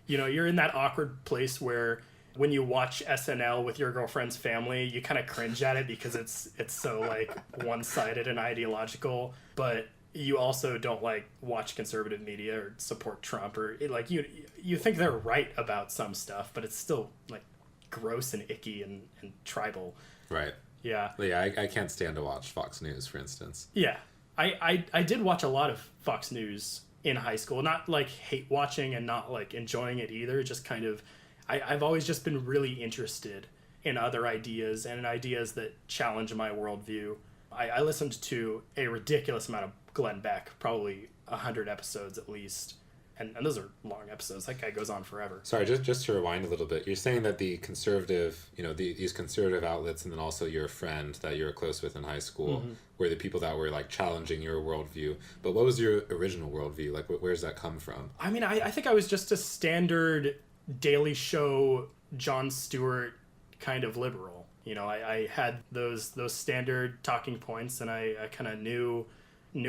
You're in that awkward place where when you watch SNL with your girlfriend's family, you kind of cringe at it because it's so like one-sided and ideological, but you also don't like watch conservative media or support Trump or like you think they're right about some stuff, but it's still like gross and icky and tribal. Right. Yeah. Yeah, I can't stand to watch Fox News, for instance. Yeah. I did watch a lot of Fox News in high school, not like hate watching and not like enjoying it either, just kind of I've always just been really interested in other ideas and in ideas that challenge my worldview. I listened to a ridiculous amount of Glenn Beck, probably 100 episodes at least. And those are long episodes. That guy goes on forever. Sorry, just to rewind a little bit. You're saying that the conservative, these conservative outlets, and then also your friend that you were close with in high school, were the people that were like challenging your worldview. But what was your original worldview? Like, where does that come from? I mean, I think I was just a standard Daily Show, Jon Stewart kind of liberal. I had those standard talking points, and I kind of knew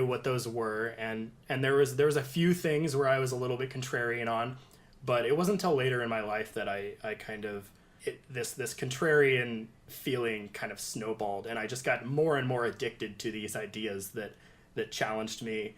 what those were, and there was a few things where I was a little bit contrarian on, but it wasn't until later in my life that I kind of this contrarian feeling kind of snowballed, and I just got more and more addicted to these ideas that challenged me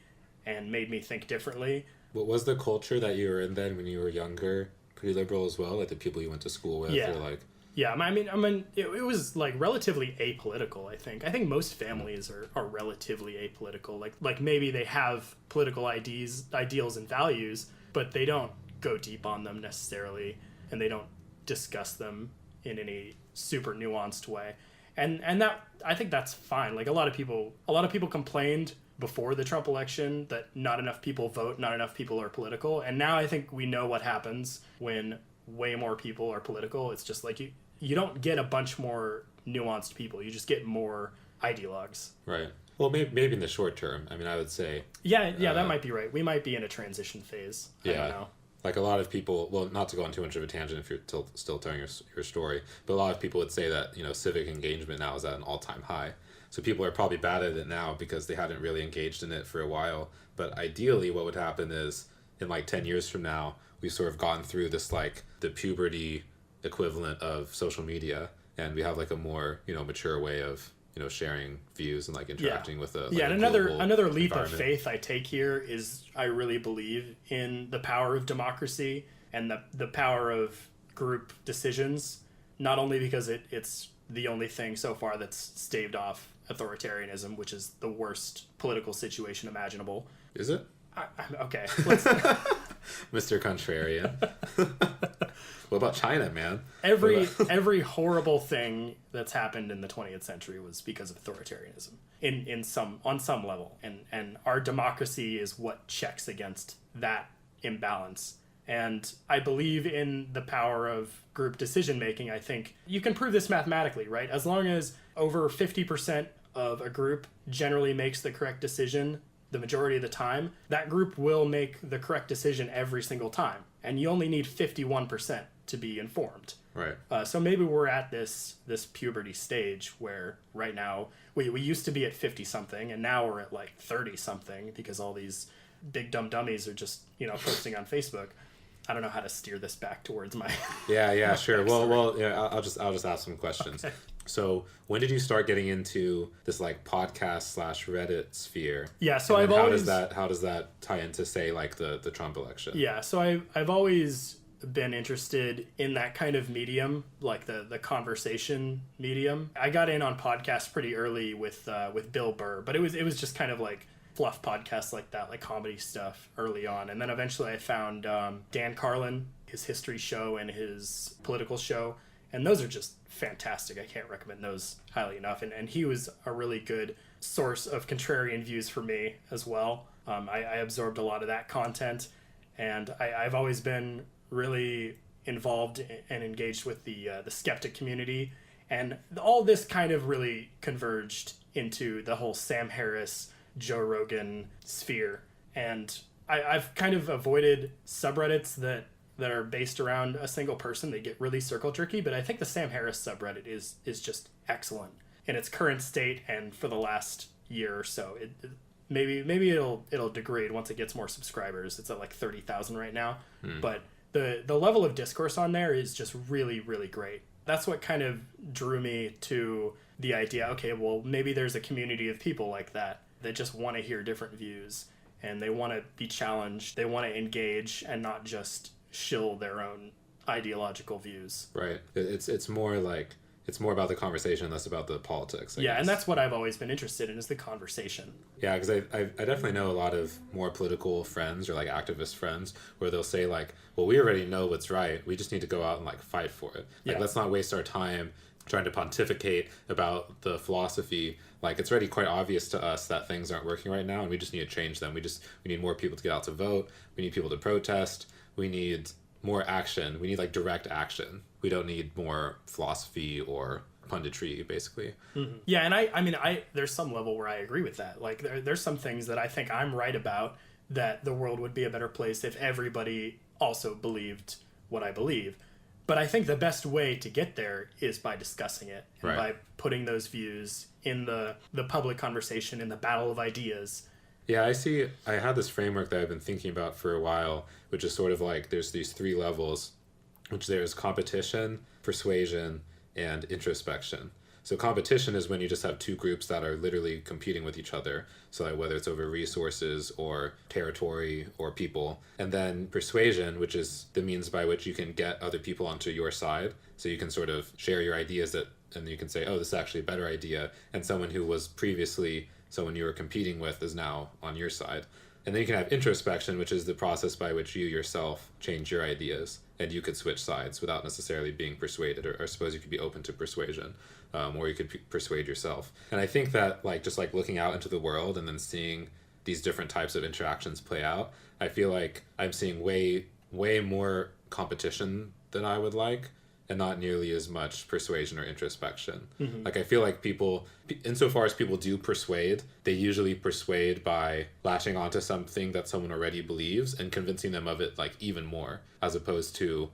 and made me think differently. What was the culture that you were in then when you were younger? Pretty liberal as well, like the people you went to school with? Yeah. Or like... Yeah, I mean, it was like relatively apolitical. I think most families are relatively apolitical. Like maybe they have political ideals, and values, but they don't go deep on them necessarily, and they don't discuss them in any super nuanced way. And that, I think that's fine. Like a lot of people complained before the Trump election that not enough people vote, not enough people are political, and now I think we know what happens when way more people are political. It's just like you don't get a bunch more nuanced people. You just get more ideologues. Right. Well, maybe in the short term. I mean, I would say... Yeah, that might be right. We might be in a transition phase. I don't know. Like a lot of people... Well, not to go on too much of a tangent if you're still telling your story, but a lot of people would say that, civic engagement now is at an all-time high. So people are probably bad at it now because they hadn't really engaged in it for a while. But ideally, what would happen is, in like 10 years from now, we've sort of gone through this, like, the puberty equivalent of social media, and we have like a more mature way of sharing views and like interacting with a and another leap of faith I take here is I really believe in the power of democracy and the power of group decisions, not only because it's the only thing so far that's staved off authoritarianism, which is the worst political situation imaginable. Is it? Okay. Mr. Contrarian. What about China, man? Every horrible thing that's happened in the 20th century was because of authoritarianism on some level, and our democracy is what checks against that imbalance. And I believe in the power of group decision making. I think you can prove this mathematically, right? As long as over 50% of a group generally makes the correct decision the majority of the time, that group will make the correct decision every single time. And you only need 51% to be informed. Right. So maybe we're at this puberty stage where right now we used to be at 50 something, and now we're at like 30 something because all these big dumb dummies are just posting on Facebook. I don't know how to steer this back towards my... Yeah, sure. Well, yeah, I'll just ask some questions. Okay. So when did you start getting into this like podcast / Reddit sphere? Yeah, so I've always... How does that tie into, say, like the Trump election? Yeah, so I've always been interested in that kind of medium, like the conversation medium. I got in on podcasts pretty early with Bill Burr, but it was just kind of like fluff podcasts like that, like comedy stuff early on. And then eventually I found Dan Carlin, his history show and his political show. And those are just fantastic. I can't recommend those highly enough. And he was a really good source of contrarian views for me as well. I absorbed a lot of that content. And I've always been really involved and engaged with the skeptic community. And all this kind of really converged into the whole Sam Harris, Joe Rogan sphere. And I've kind of avoided subreddits that are based around a single person. They get really circle jerky, but I think the Sam Harris subreddit is just excellent in its current state and for the last year or so. Maybe it'll degrade once it gets more subscribers. It's at like 30,000 right now. But the level of discourse on there is just really, really great. That's what kind of drew me to the idea, okay, well, maybe there's a community of people like that just want to hear different views, and they want to be challenged, they want to engage, and not just shill their own ideological views. Right. It's more like, it's more about the conversation, less about the politics, I guess. And that's what I've always been interested in, is the conversation. Yeah, because I definitely know a lot of more political friends or like activist friends where they'll say like, well, we already know what's right. We just need to go out and like fight for it. Like, let's not waste our time trying to pontificate about the philosophy. Like, it's already quite obvious to us that things aren't working right now, and we just need to change them. We need more people to get out to vote. We need people to protest. We need more action. We need like direct action. We don't need more philosophy or punditry, basically. Mm-hmm. Yeah, and I mean, there's some level where I agree with that. Like, there's some things that I think I'm right about, that the world would be a better place if everybody also believed what I believe. But I think the best way to get there is by discussing it, and by putting those views in the public conversation, in the battle of ideas. Yeah, I had this framework that I've been thinking about for a while, which is sort of like, there's these three levels, which there's competition, persuasion, and introspection. So competition is when you just have two groups that are literally competing with each other. So like whether it's over resources or territory or people. And then persuasion, which is the means by which you can get other people onto your side. So you can sort of share your ideas and you can say, oh, this is actually a better idea. And someone who was previously someone you were competing with is now on your side. And then you can have introspection, which is the process by which you yourself change your ideas, and you could switch sides without necessarily being persuaded, or I suppose you could be open to persuasion, or you could persuade yourself. And I think that like just like looking out into the world and then seeing these different types of interactions play out, I feel like I'm seeing way more competition than I would like, and not nearly as much persuasion or introspection. Mm-hmm. Like, I feel like people, insofar as people do persuade, they usually persuade by lashing onto something that someone already believes and convincing them of it, like, even more, as opposed to,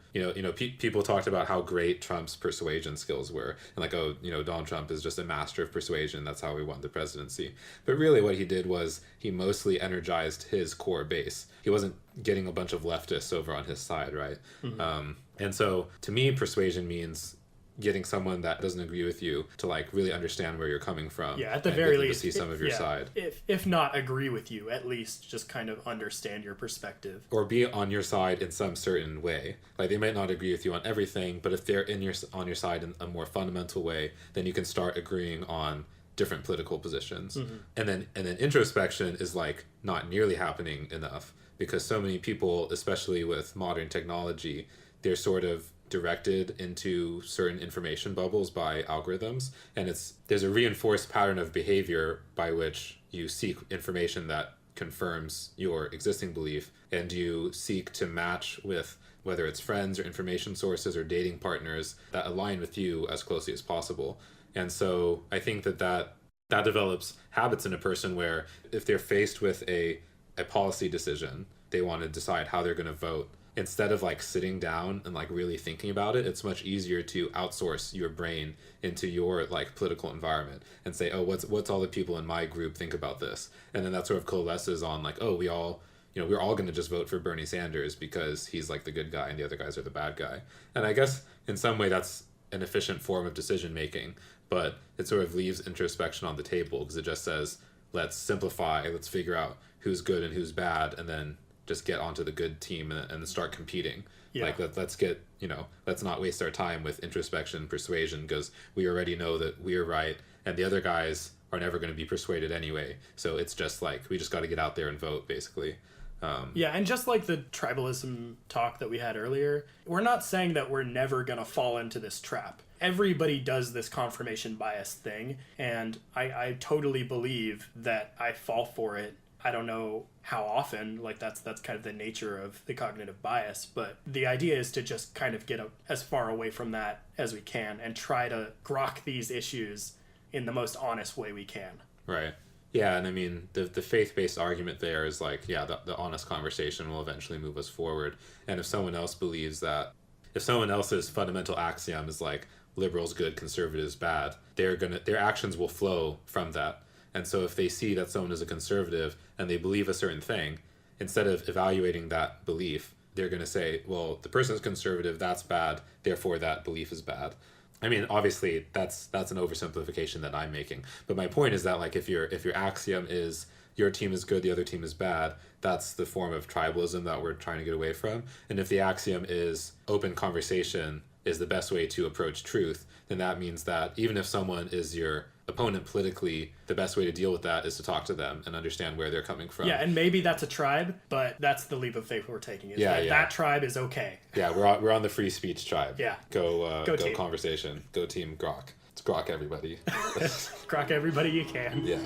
people talked about how great Trump's persuasion skills were, and like, oh, Donald Trump is just a master of persuasion, that's how he won the presidency. But really what he did was he mostly energized his core base. He wasn't getting a bunch of leftists over on his side, right? Mm-hmm. And so to me, persuasion means getting someone that doesn't agree with you to like really understand where you're coming from. Yeah, at the very least, to see some of your side. If not agree with you, at least just kind of understand your perspective. Or be on your side in some certain way. Like, they might not agree with you on everything, but if they're on your side in a more fundamental way, then you can start agreeing on different political positions. Mm-hmm. And then introspection is like not nearly happening enough, because so many people, especially with modern technology, they're sort of directed into certain information bubbles by algorithms, and there's a reinforced pattern of behavior by which you seek information that confirms your existing belief, and you seek to match with whether it's friends or information sources or dating partners that align with you as closely as possible. And so I think that develops habits in a person where if they're faced with a policy decision, they want to decide how they're going to vote. Instead of like sitting down and like really thinking about it, it's much easier to outsource your brain into your like political environment and say, oh, what's all the people in my group think about this? And then that sort of coalesces on like, oh, we're all going to just vote for Bernie Sanders because he's like the good guy and the other guys are the bad guy. And I guess in some way that's an efficient form of decision making, but it sort of leaves introspection on the table, because it just says, let's simplify, let's figure out who's good and who's bad, and then just get onto the good team and start competing. Yeah. Like, let's not waste our time with introspection, persuasion, because we already know that we're right and the other guys are never going to be persuaded anyway. So it's just like, we just got to get out there and vote, basically. And just like the tribalism talk that we had earlier, we're not saying that we're never going to fall into this trap. Everybody does this confirmation bias thing, and I totally believe that I fall for it. I don't know how often, like that's kind of the nature of the cognitive bias, but the idea is to just kind of get as far away from that as we can and try to grok these issues in the most honest way we can. Right. Yeah, and I mean, the faith-based argument there is like, yeah, the honest conversation will eventually move us forward. And if someone else believes that, if someone else's fundamental axiom is like, liberals good, conservatives bad, their actions will flow from that. And so if they see that someone is a conservative and they believe a certain thing, instead of evaluating that belief they're going to say, well, the person is conservative, that's bad, therefore that belief is bad. I mean, obviously that's an oversimplification that I'm making. But my point is that like if your axiom is your team is good, the other team is bad, that's the form of tribalism that we're trying to get away from. And if the axiom is open conversation is the best way to approach truth, then that means that even if someone is your opponent politically, the best way to deal with that is to talk to them and understand where they're coming from. Yeah, and maybe that's a tribe, but that's the leap of faith we're taking. Is that tribe is okay. Yeah, we're on the free speech tribe. Yeah. Go conversation. Go team Grok. It's Grok everybody. Grok everybody you can. Yeah.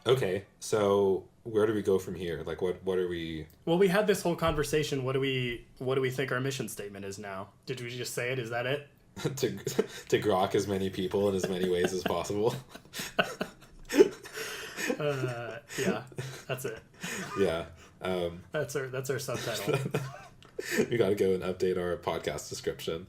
Okay, so where do we go from here? Like, what are we? Well, we had this whole conversation. What do we think our mission statement is now? Did we just say it? Is that it? to grok as many people in as many ways as possible. Yeah, that's it. Yeah, that's our subtitle. We got to go and update our podcast description.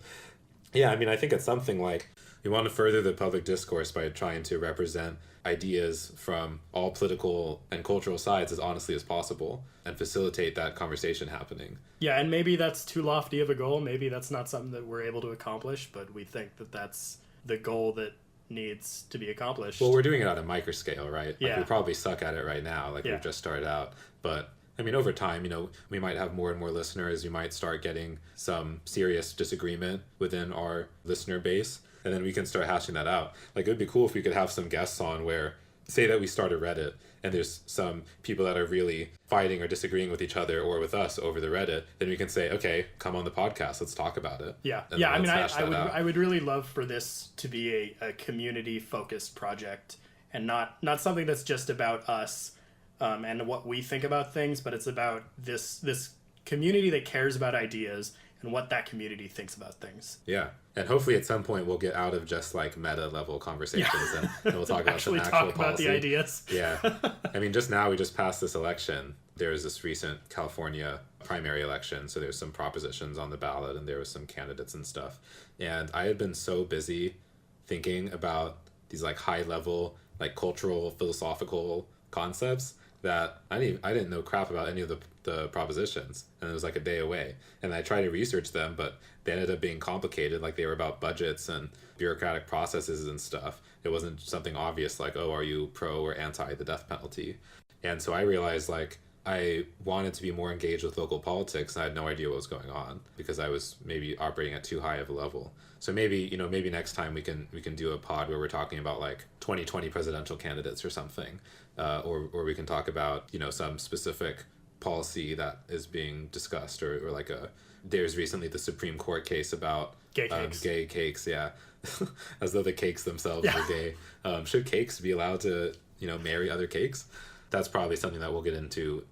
Yeah, I mean, I think it's something like we want to further the public discourse by trying to represent ideas from all political and cultural sides as honestly as possible and facilitate that conversation happening. Yeah, and maybe that's too lofty of a goal. Maybe that's not something that we're able to accomplish, but we think that that's the goal that needs to be accomplished. Well, we're doing it on a micro scale, right? Like, yeah. we probably suck at it right now. Like, we've just started out. But, I mean, over time, you know, we might have more and more listeners. We might start getting some serious disagreement within our listener base. And then we can start hashing that out. Like, it would be cool if we could have some guests on where, say that we start a Reddit and there's some people that are really fighting or disagreeing with each other or with us over the Reddit, then we can say, okay, come on the podcast, let's talk about it. Yeah. Yeah, I mean, I would really love for this to be a community-focused project and not something that's just about us and what we think about things, but it's about this community that cares about ideas and what that community thinks about things. Yeah. And hopefully at some point we'll get out of just like meta level conversations and we'll talk about some actual policy. About the ideas. Yeah. I mean, just now we just passed this election. There was this recent California primary election. So there's some propositions on the ballot and there was some candidates and stuff. And I had been so busy thinking about these like high level, like cultural, philosophical concepts that I didn't know crap about any of the propositions, and it was like a day away. And I tried to research them, but they ended up being complicated. Like they were about budgets and bureaucratic processes and stuff. It wasn't something obvious like, oh, are you pro or anti the death penalty? And so I realized like I wanted to be more engaged with local politics, and I had no idea what was going on because I was maybe operating at too high of a level. So maybe next time we can do a pod where we're talking about like 2020 presidential candidates or something, or we can talk about, you know, some specific policy that is being discussed, or like there's recently the Supreme Court case about gay cakes, yeah. As though the cakes themselves are gay. Should cakes be allowed to, you know, marry other cakes? That's probably something that we'll get into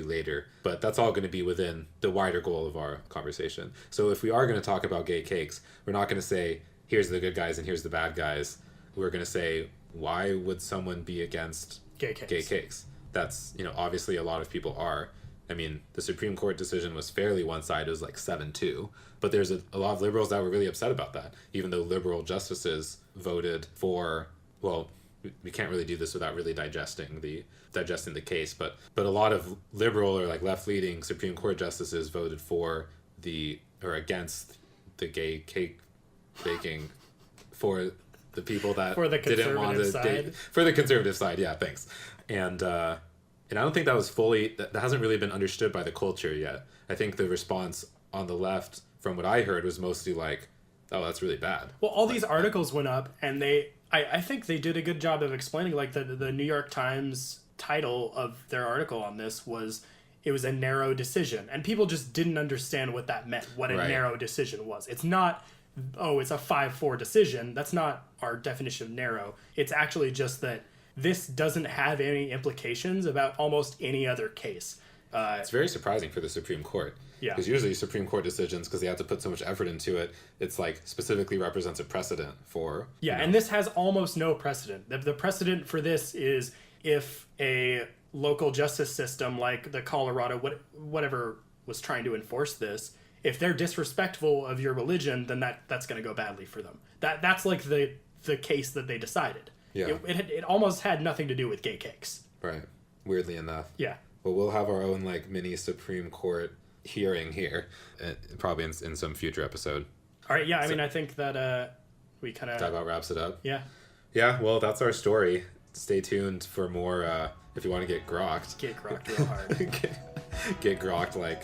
later, but that's all going to be within the wider goal of our conversation. So if we are going to talk about gay cakes, we're not going to say here's the good guys and here's the bad guys. We're going to say, why would someone be against gay cakes? That's, you know, obviously a lot of people are. I mean, the Supreme Court decision was fairly one-sided. It was like 7-2, but there's a lot of liberals that were really upset about that, even though liberal justices voted for, well, we can't really do this without really digesting the case, but a lot of liberal or like left-leaning Supreme Court justices voted for against the gay cake baking for the people that didn't want to date, for the conservative side. Yeah, thanks. And I don't think that was that hasn't really been understood by the culture yet. I think the response on the left, from what I heard, was mostly like, oh, that's really bad. Well, all these articles went up, and I think they did a good job of explaining, like the New York Times title of their article on this was, it was a narrow decision, and people just didn't understand what that meant, what a narrow decision was. It's not, oh, it's a 5-4 decision. That's not our definition of narrow. It's actually just that this doesn't have any implications about almost any other case. It's very surprising for the Supreme Court. Yeah. Because usually Supreme Court decisions, because they have to put so much effort into it, it's like specifically represents a precedent for... Yeah, and this has almost no precedent. The precedent for this is if a local justice system like the Colorado, whatever was trying to enforce this, if they're disrespectful of your religion, then that's going to go badly for them. That's like the case that they decided. Yeah. It almost had nothing to do with gay cakes. Right. weirdly enough. Yeah. Well, we'll have our own like mini Supreme Court hearing here, probably in some future episode. All right. Yeah. I mean, I think that we kind of That about wraps it up. Yeah. Yeah. Well, that's our story. Stay tuned for more. If you want to get grokked. Get grokked real hard. Get grokked like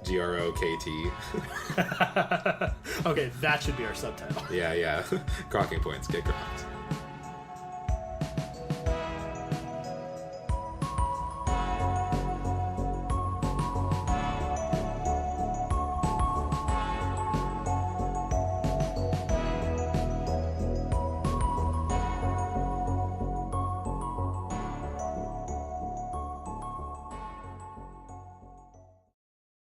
Grokt. Okay, that should be our subtitle. Yeah. Grokking points. Get grokked.